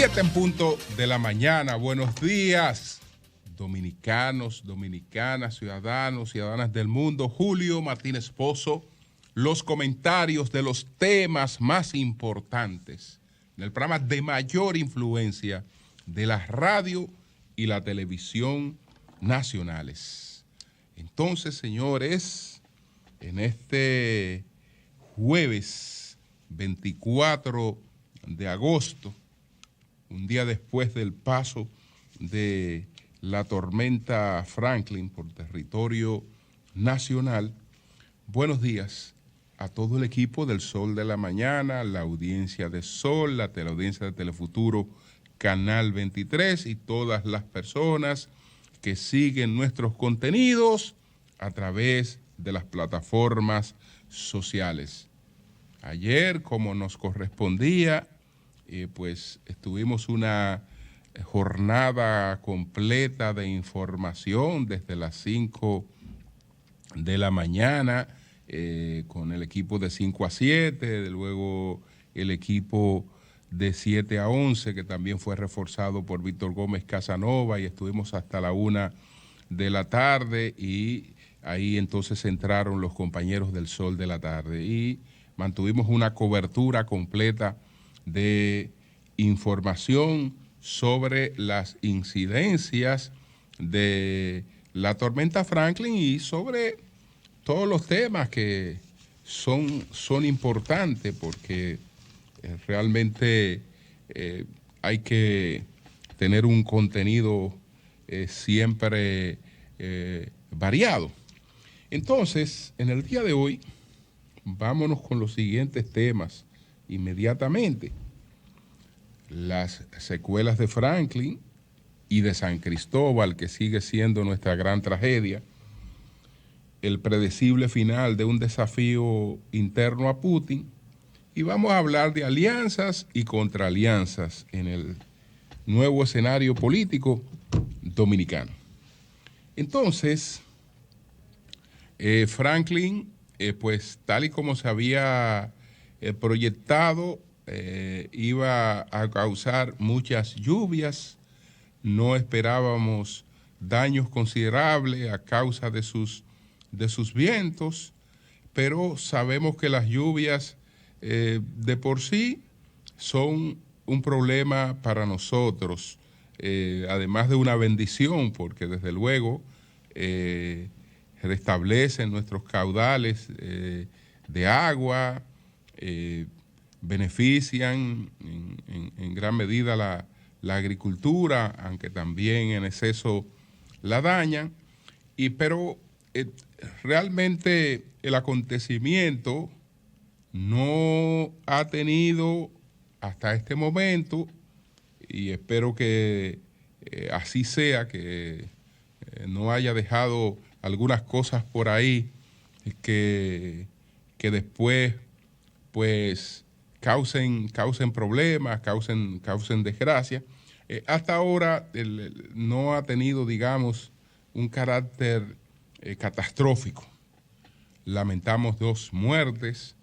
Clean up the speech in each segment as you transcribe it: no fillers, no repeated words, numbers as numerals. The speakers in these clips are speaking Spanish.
7 en punto de la mañana. Buenos días, dominicanos, dominicanas, ciudadanos, ciudadanas del mundo. Julio Martínez Pozo, los comentarios de los temas más importantes en el programa de mayor influencia de la radio y la televisión nacionales. Entonces, señores, en este jueves 24 de agosto, un día después del paso de la tormenta Franklin por territorio nacional, buenos días a todo el equipo del Sol de la Mañana, la audiencia de Sol, la teleaudiencia de Telefuturo, Canal 23 y todas las personas que siguen nuestros contenidos a través de las plataformas sociales. Ayer, como nos correspondía, pues estuvimos una jornada completa de información desde las 5 de la mañana con el equipo de 5 a 7, luego el equipo de 7 a 11 que también fue reforzado por Víctor Gómez Casanova y estuvimos hasta la 1 de la tarde y ahí entonces entraron los compañeros del Sol de la Tarde y mantuvimos una cobertura completa de información sobre las incidencias de la tormenta Franklin y sobre todos los temas que son importantes porque realmente hay que tener un contenido siempre variado. Entonces, en el día de hoy, vámonos con los siguientes temas inmediatamente. Las secuelas de Franklin y de San Cristóbal, que sigue siendo nuestra gran tragedia. El predecible final de un desafío interno a Putin. Y vamos a hablar de alianzas y contraalianzas en el nuevo escenario político dominicano. Entonces, Franklin, pues tal y como se había proyectado, iba a causar muchas lluvias. No esperábamos daños considerables a causa de sus vientos, pero sabemos que las lluvias de por sí son un problema para nosotros, además de una bendición, porque desde luego restablecen nuestros caudales de agua, benefician en gran medida la agricultura, aunque también en exceso la dañan, pero realmente el acontecimiento no ha tenido hasta este momento, y espero que así sea, que no haya dejado algunas cosas por ahí que después pues causen problemas, causen desgracia. Hasta ahora no ha tenido, digamos, un carácter catastrófico. Lamentamos 2 muertes,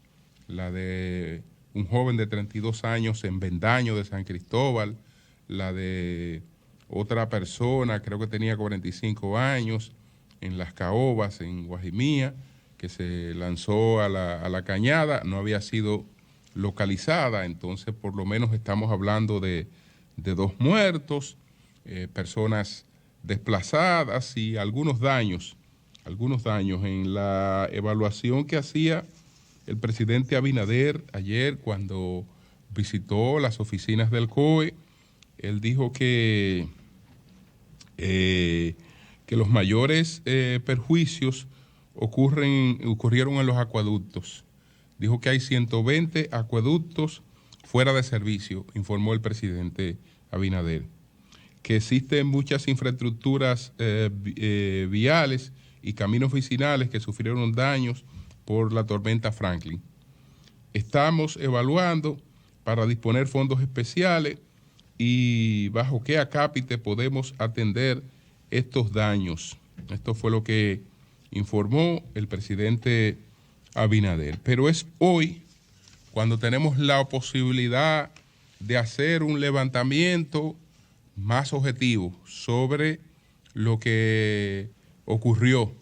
la de un joven de 32 años en Vendaño de San Cristóbal, la de otra persona, creo que tenía 45 años, en Las Caobas, en Guajimía, que se lanzó a la cañada, no había sido localizada, entonces por lo menos estamos hablando de 2 muertos, personas desplazadas y algunos daños en la evaluación que hacía el presidente Abinader ayer cuando visitó las oficinas del COE. Él dijo que los mayores perjuicios ocurrieron en los acueductos. Dijo que hay 120 acueductos fuera de servicio, informó el presidente Abinader, que existen muchas infraestructuras viales y caminos vecinales que sufrieron daños por la tormenta Franklin. Estamos evaluando para disponer fondos especiales y bajo qué acápite podemos atender estos daños. Esto fue lo que informó el presidente Abinader. Pero es hoy cuando tenemos la posibilidad de hacer un levantamiento más objetivo sobre lo que ocurrió,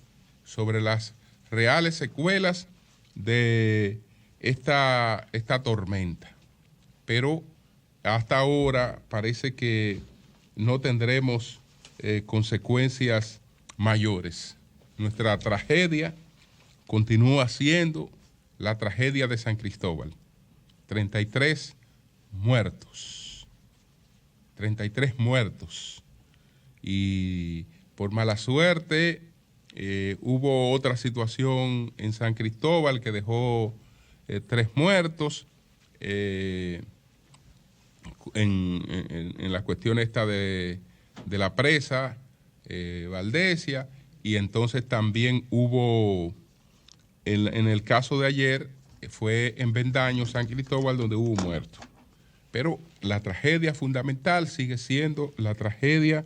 sobre las reales secuelas de esta tormenta. Pero hasta ahora parece que no tendremos consecuencias mayores. Nuestra tragedia continúa siendo la tragedia de San Cristóbal. 33 muertos. 33 muertos. Y por mala suerte hubo otra situación en San Cristóbal que dejó 3 muertos en la cuestión esta de la presa Valdesia, y entonces también hubo, en el caso de ayer, fue en Vendaño, San Cristóbal, donde hubo muertos. Pero la tragedia fundamental sigue siendo la tragedia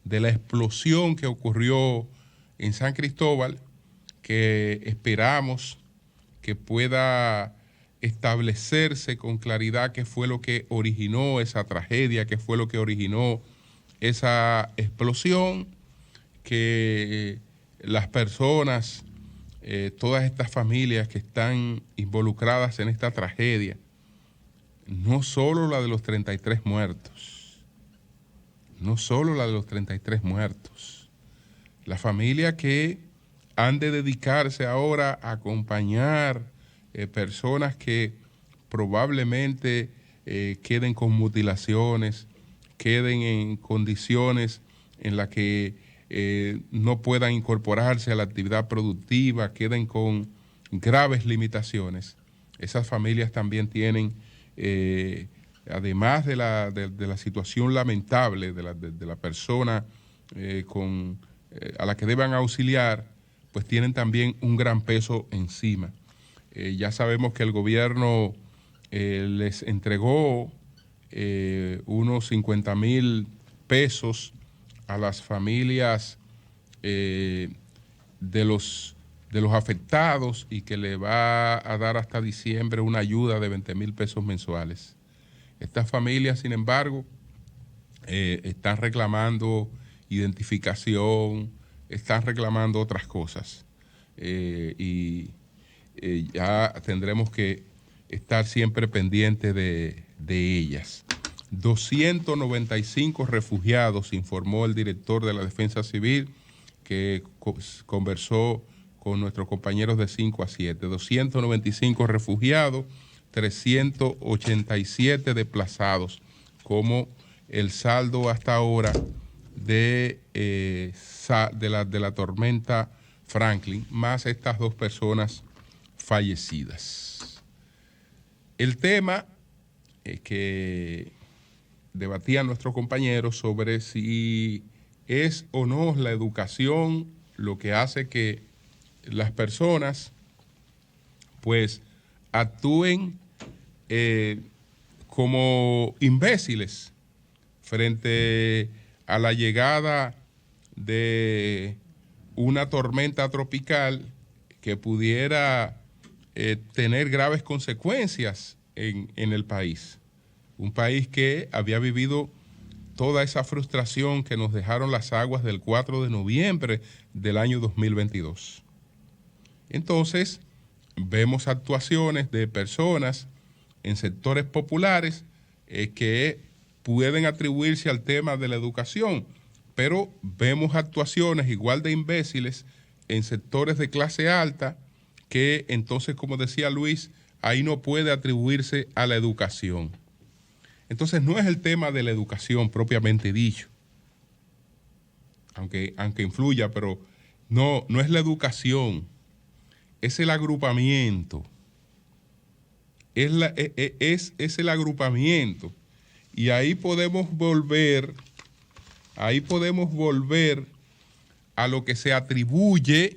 de la explosión que ocurrió en San Cristóbal, que esperamos que pueda establecerse con claridad qué fue lo que originó esa tragedia, qué fue lo que originó esa explosión, que las personas, todas estas familias que están involucradas en esta tragedia, no solo la de los 33 muertos, no solo la de los 33 muertos, la familia que han de dedicarse ahora a acompañar personas que probablemente queden con mutilaciones, queden en condiciones en las que no puedan incorporarse a la actividad productiva, queden con graves limitaciones. Esas familias también tienen, además de la situación lamentable de la persona a la que deban auxiliar, pues tienen también un gran peso encima. Ya sabemos que el gobierno les entregó unos 50,000 pesos a las familias de los afectados, y que le va a dar hasta diciembre una ayuda de 20,000 pesos mensuales. Estas familias, sin embargo, están reclamando identificación, están reclamando otras cosas, y ya tendremos que estar siempre pendientes de ellas. 295 refugiados, informó el director de la Defensa Civil, que conversó con nuestros compañeros de 5 a 7. 295 refugiados, 387 desplazados, como el saldo hasta ahora de la tormenta Franklin, más estas 2 personas fallecidas. El tema que debatían nuestros compañeros sobre si es o no la educación lo que hace que las personas pues actúen como imbéciles frente a la llegada de una tormenta tropical que pudiera tener graves consecuencias en el país. Un país que había vivido toda esa frustración que nos dejaron las aguas del 4 de noviembre del año 2022. Entonces, vemos actuaciones de personas en sectores populares que pueden atribuirse al tema de la educación, pero vemos actuaciones igual de imbéciles en sectores de clase alta, que entonces, como decía Luis, ahí no puede atribuirse a la educación. Entonces no es el tema de la educación propiamente dicho, aunque influya, pero no es la educación, es el agrupamiento, es el agrupamiento. Y ahí podemos volver a lo que se atribuye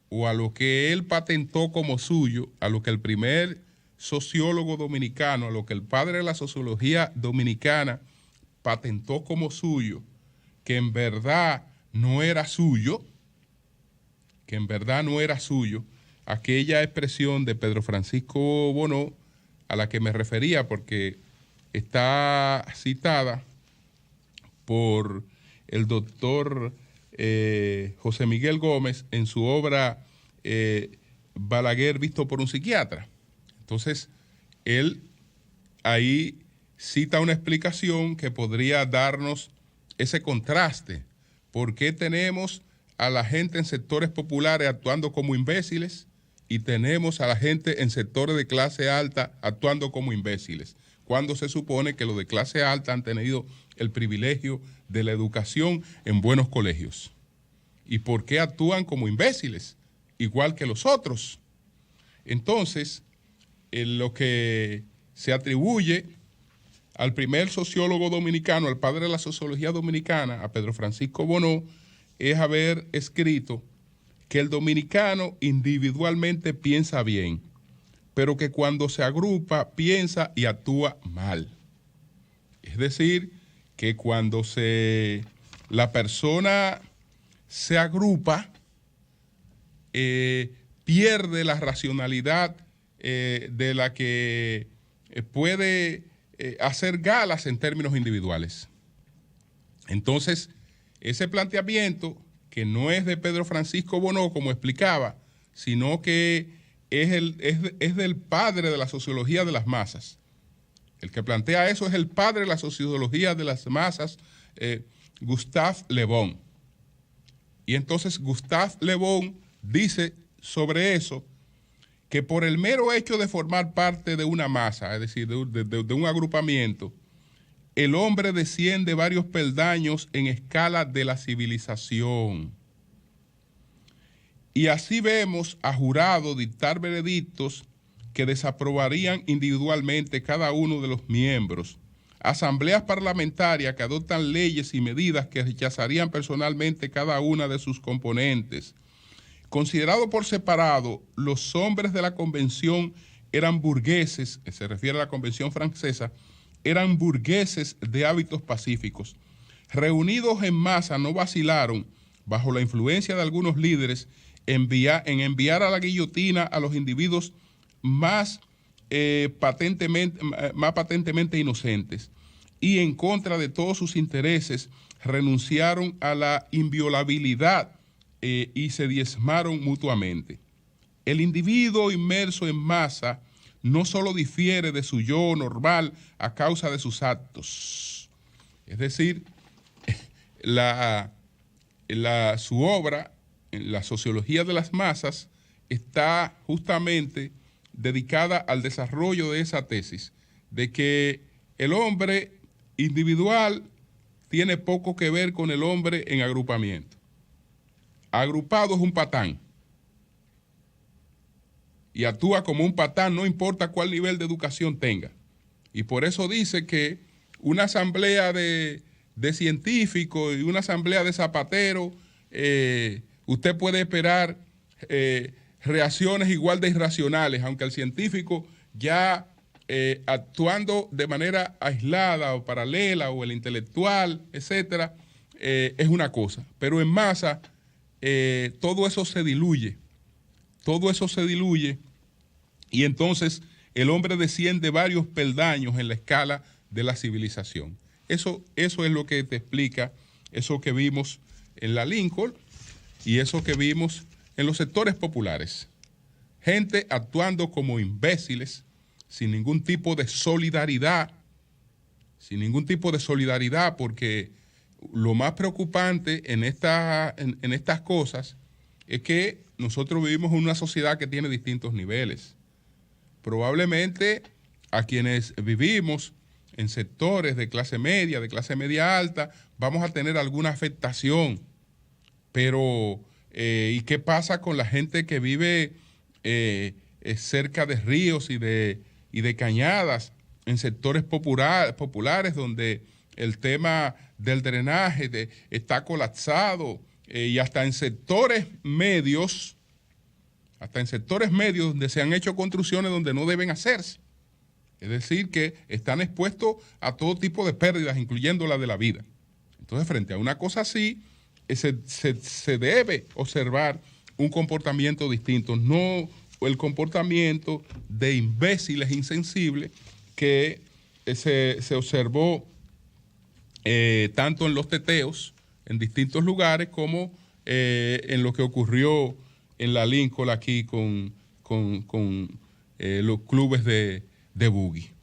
o a lo que él patentó como suyo, a lo que el primer sociólogo dominicano, a lo que el padre de la sociología dominicana patentó como suyo, que en verdad no era suyo, aquella expresión de Pedro Francisco Bono a la que me refería, porque está citada por el doctor José Miguel Gómez en su obra Balaguer visto por un psiquiatra. Entonces, él ahí cita una explicación que podría darnos ese contraste. ¿Por qué tenemos a la gente en sectores populares actuando como imbéciles y tenemos a la gente en sectores de clase alta actuando como imbéciles, cuando se supone que los de clase alta han tenido el privilegio de la educación en buenos colegios? ¿Y por qué actúan como imbéciles, igual que los otros? Entonces, lo que se atribuye al primer sociólogo dominicano, al padre de la sociología dominicana, a Pedro Francisco Bono, es haber escrito que el dominicano individualmente piensa bien, pero que cuando se agrupa piensa y actúa mal. Es decir, que cuando la persona se agrupa, pierde la racionalidad de la que puede hacer galas en términos individuales. Entonces, ese planteamiento, que no es de Pedro Francisco Bono, como explicaba, sino que es del padre de la sociología de las masas. El que plantea eso es el padre de la sociología de las masas, Gustave Le Bon. Y entonces Gustave Le Bon dice sobre eso que por el mero hecho de formar parte de una masa, es decir, de un agrupamiento, el hombre desciende varios peldaños en escala de la civilización. Y así vemos a jurados dictar veredictos que desaprobarían individualmente cada uno de los miembros, asambleas parlamentarias que adoptan leyes y medidas que rechazarían personalmente cada una de sus componentes. Considerado por separado, los hombres de la convención eran burgueses, se refiere a la convención francesa, eran burgueses de hábitos pacíficos. Reunidos en masa, no vacilaron, bajo la influencia de algunos líderes, en enviar a la guillotina a los individuos más patentemente inocentes, y en contra de todos sus intereses renunciaron a la inviolabilidad y se diezmaron mutuamente. El individuo inmerso en masa no solo difiere de su yo normal a causa de sus actos. Es decir, su obra, La sociología de las masas, está justamente dedicada al desarrollo de esa tesis, de que el hombre individual tiene poco que ver con el hombre en agrupamiento. Agrupado es un patán y actúa como un patán, no importa cuál nivel de educación tenga. Y por eso dice que una asamblea de científicos y una asamblea de zapateros, usted puede esperar reacciones igual de irracionales, aunque el científico ya actuando de manera aislada o paralela, o el intelectual, etcétera, es una cosa. Pero en masa, todo eso se diluye. Todo eso se diluye, y entonces el hombre desciende varios peldaños en la escala de la civilización. Eso es lo que te explica eso que vimos en la Lincoln y eso que vimos en los sectores populares. Gente actuando como imbéciles, sin ningún tipo de solidaridad, porque lo más preocupante en estas cosas es que nosotros vivimos en una sociedad que tiene distintos niveles. Probablemente a quienes vivimos en sectores de clase media alta, vamos a tener alguna afectación. Pero, ¿y qué pasa con la gente que vive cerca de ríos y de cañadas, en sectores populares donde el tema del drenaje está colapsado? Y hasta en sectores medios donde se han hecho construcciones donde no deben hacerse. Es decir, que están expuestos a todo tipo de pérdidas, incluyendo la de la vida. Entonces, frente a una cosa así, se debe observar un comportamiento distinto, no el comportamiento de imbéciles insensibles que se observó tanto en los teteos en distintos lugares como en lo que ocurrió en la Lincoln aquí con los clubes de boogie.